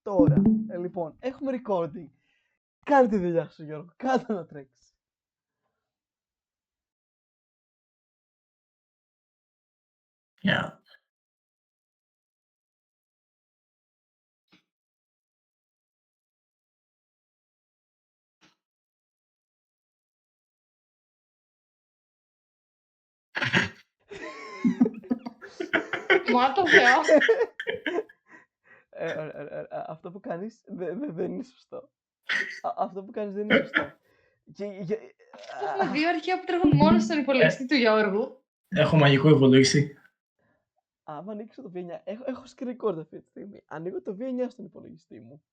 Τώρα, λοιπόν, έχουμε recording. Κάνε τη δουλειά σου, Γιώργο. Κάτω να τρέξει. Yeah. Μα το Θεό. Αυτό που κάνεις δεν είναι σωστό. Αυτό που κάνεις δεν είναι σωστό. Έχουμε δύο αρχεία που τρέχουν μόνο στον υπολογιστή του Γιώργου. Έχω μαγικό υπολογιστή. Άμα ανοίξω το V9, έχω screen record αυτή τη στιγμή. Ανοίγω το V9 στον υπολογιστή μου.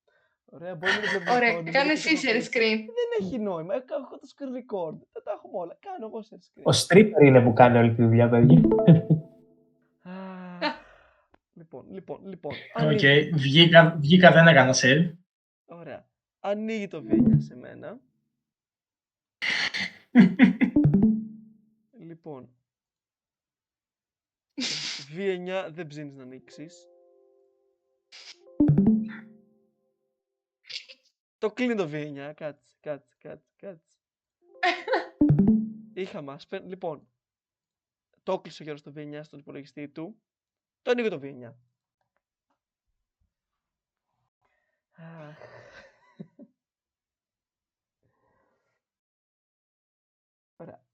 Ωραία, μπορεί να το βλέπω. Ωραία, κάνε εσύ share screen. Δεν έχει νόημα. Έχω το screen record. Δεν τα έχουμε όλα. Κάνω εγώ share screen. Ο stripper είναι που κάνει όλη τη δουλειά, παιδιά. Λοιπόν. Οκ, βγήκα, δεν έκανα save. Ωραία. Ανοίγει το V9 σε μένα. Λοιπόν. V9 δεν ψήνεις να ανοίξεις. Το κλείνω το V9. Κάτσε. Είχαμε άσπερ. Λοιπόν. Το έκλεισε ο Γιώργος το V9 στον υπολογιστή του. Το ανοίγω το V9. Ωραία.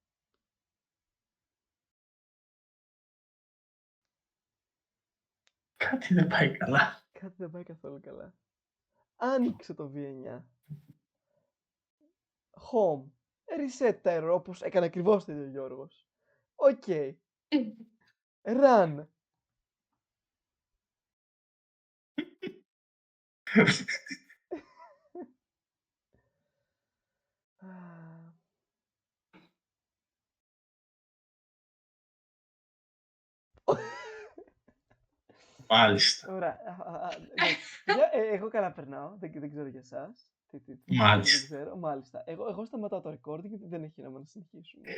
Κάτι δεν πάει καλά. Κάτι δεν πάει καθόλου καλά. Άνοιξε το V9. Home. Reset τα error, όπως έκανε ακριβώς το ίδιο ο Γιώργος. Οκ. Run. Μάλιστα. Ωραία. Εγώ καλά περνάω. Δεν ξέρω για εσάς. Μάλιστα. Δεν ξέρω. Μάλιστα. Εγώ σταματάω το recording γιατί δεν έχει νόημα να συνεχίσουμε.